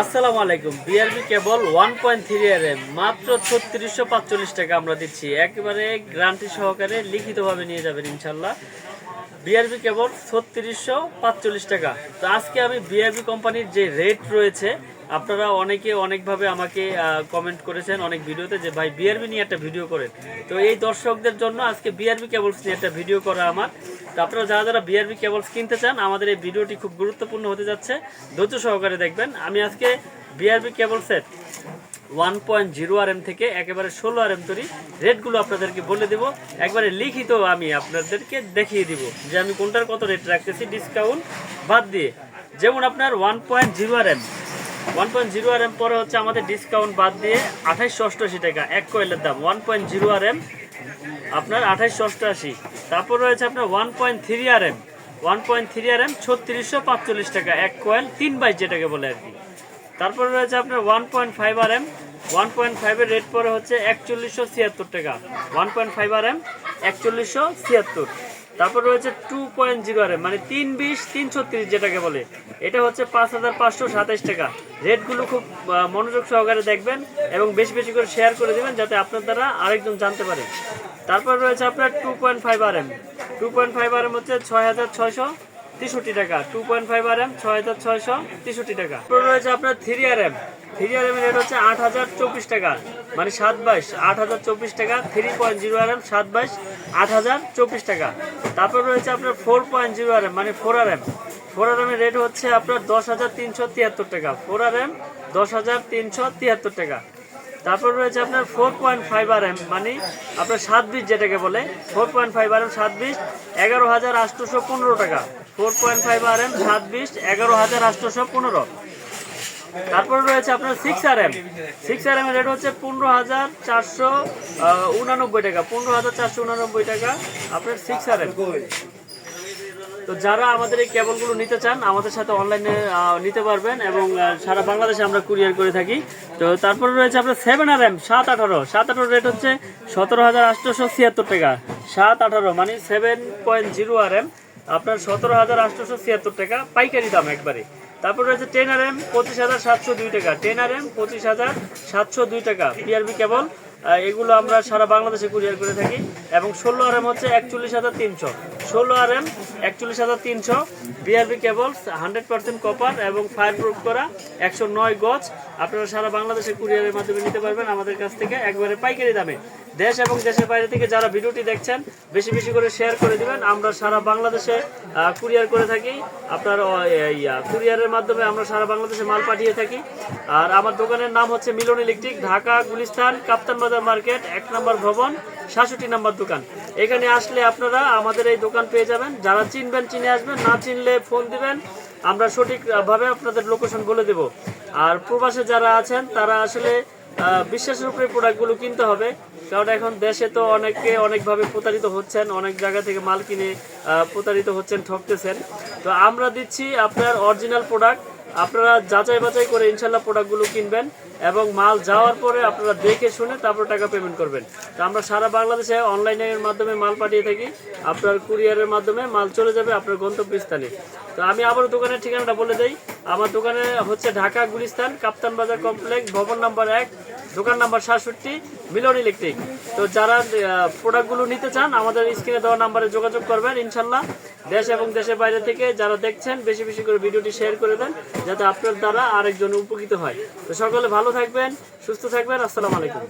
আসসালামু আলাইকুম। বিআরবি কেবল 1.3 এর মাত্র 3645 টাকা আমরা দিচ্ছি, একেবারে গ্যারান্টি সহকারে লিখিতভাবে নিয়ে যাবেন ইনশাল্লাহ। বিআরবি কেবল 3645 টাকা। তো আজকে আমি বিআরবি কোম্পানির যে রেট রয়েছে, আপনারা অনেকে অনেকভাবে আমাকে কমেন্ট করেছেন অনেক ভিডিওতে যে ভাই বিআরবি নিয়ে একটা ভিডিও করেন। তো এই দর্শকদের জন্য আজকে বিআরবি কেবলস নিয়ে একটা ভিডিও করা আমার। তো আপনারা যারা যারা বিআরবি কেবলস কিনতে চান, আমাদের এই ভিডিওটি খুব গুরুত্বপূর্ণ হতে যাচ্ছে, ধৈর্য সহকারে দেখবেন। আমি আজকে বিআরবি কেবলসের 1.0 RM থেকে একেবারে 16 RM তৈরি রেটগুলো আপনাদেরকে বলে দেব, একবারে লিখিত আমি আপনাদেরকে দেখিয়ে দিব যে আমি কোনটার কত রেট রাখতেছি ডিসকাউন্ট বাদ দিয়ে। যেমন আপনার 1.0 RM পরে হচ্ছে আমাদের ডিসকাউন্ট বাদ দিয়ে 2888 টাকা এক কয়েলের দাম। 1.0 RM আপনার 2888। তারপর রয়েছে আপনার 1.3 RM 3645 টাকা এক কয়েল 3/2 যেটাকে বলে আর কি। তারপরে রয়েছে আপনার 1.5 RM 1.5 এর রেট পরে হচ্ছে 4176 টাকা। 1.5 RM 4176। তারপর রয়েছে 2.0 RM মানে 320 336 যেটাকে বলে, এটা হচ্ছে 5527 টাকা। রেটগুলো খুব মনোযোগ সহকারে দেখবেন এবং বেশি বেশি করে শেয়ার করে দেবেন যাতে আপনার দ্বারা আরেকজন জানতে পারে। তারপর রয়েছে আপনার 2.5 RM 2.5 RM হচ্ছে 6663 টাকা। 2.5 RM 6663 টাকা। তারপর রয়েছে আপনার 3 RM 3 RM এর রেট হচ্ছে 8024 টাকা মানে 7/22 8024 টাকা। 3.0 RM 7/22 8024 টাকা। তারপর রয়েছে আপনার 4.0 RM মানে 4 RM 4 RM এর রেট হচ্ছে আপনার 10373 টাকা। 4 RM 10373 টাকা। তারপর রয়েছে আপনার 4.5 RM মানে আপনার 7/20 যেটাকে বলে। 4.5 RM 7/20 11815 টাকা। 4.5 RM 7/20 11815। তারপর রয়েছে আপনার 6 RM 6 RM এর রেট হচ্ছে 15489 টাকা। 15489 টাকা আপনার 6 RM। তো যারা আমাদের এই কেবলগুলো নিতে চান আমাদের সাথে অনলাইনে নিতে পারবেন এবং সারা বাংলাদেশে আমরা কুরিয়ার করে থাকি। তো তারপরে রয়েছে আপনার 7 RM 718 রেট হচ্ছে 17876 টাকা। 718 মানে 7.0 RM আপনার 17876 টাকা পাইকারি দাম একবারে। তারপর রয়েছে 10 RM 25702 টাকা। 10 RM 25702 টাকা বিআরবি কেবল। এগুলো আমরা সারা বাংলাদেশে কুরিয়ার করে থাকি। এবং 16 RM হচ্ছে 41300। 16 RM 41300 বিআরবি কেবলস 100% কপার এবং ফায়ার প্রুফ করা 109 গজ। আপনারা সারা বাংলাদেশে কুরিয়ারের মাধ্যমে নিতে পারবেন আমাদের কাছ থেকে একবারে পাইকারি দামে। দেশ এবং দেশের বাইরে থেকে যারা ভিডিওটি দেখছেন বেশি বেশি করে শেয়ার করে দিবেন। আমরা সারা বাংলাদেশে কুরিয়ার করে থাকি। আপনার কুরিয়ারের মাধ্যমে আমরা সারা বাংলাদেশে মাল পাঠিয়ে থাকি। আর আমার দোকানের নাম হচ্ছে মিলন ইলেকট্রিক, ঢাকা গুলিস্তান কাপ্তান বাজার মার্কেট 1 নম্বর ভবন 67 নম্বর দোকান। এখানে আসলে আপনারা আমাদের এই দোকান পেয়ে যাবেন। যারা চিনবেন চিনে আসবেন, না চিনলে ফোন দিবেন, আমরা সঠিকভাবে আপনাদের লোকেশন বলে দেব। আর প্রবাসে যারা আছেন তারা আসলে বিশ্বাসের উপরে প্রোডাক্টগুলো কিনতে হবে, কারণ এখন দেশে তো অনেকে অনেকভাবে প্রতারিত হচ্ছেন, অনেক জায়গা থেকে মাল কিনে প্রতারিত হচ্ছেন, ঠকতেছেন। তো আমরা দিচ্ছি আপনার অরিজিনাল প্রোডাক্ট। আপনারা যাচাই বাছাই করে ইনশাল্লাহ প্রোডাক্টগুলো কিনবেন এবং মাল যাওয়ার পরে আপনারা দেখে শুনে তারপর টাকা পেমেন্ট করবেন। তো আমরা সারা বাংলাদেশে অনলাইনের মাধ্যমে মাল পাঠিয়ে থাকি। আপনার কুরিয়ারের মাধ্যমে মাল চলে যাবে আপনার গন্তব্যস্থানে। তো আমি আবার দোকানের ঠিকানাটা বলে দেই। আমার দোকানে হচ্ছে ঢাকা গুলিস্তান কাপ্তান বাজার কমপ্লেক্স ভবন নাম্বার 1 দোকান নাম্বার 67 মিলন ইলেকট্রিক। তো যারা প্রোডাক্টগুলো নিতে চান আমাদের স্ক্রিনে দেওয়া নাম্বারে যোগাযোগ করবেন ইনশাল্লাহ। দেশ এবং দেশের বাইরে থেকে যারা দেখছেন বেশি বেশি করে ভিডিওটি শেয়ার করে দেন যাতে আপনার দ্বারা আরেকজন উপকৃত হয়। তো সকলে ভালো থাকবেন, সুস্থ থাকবেন। আসসালামু আলাইকুম।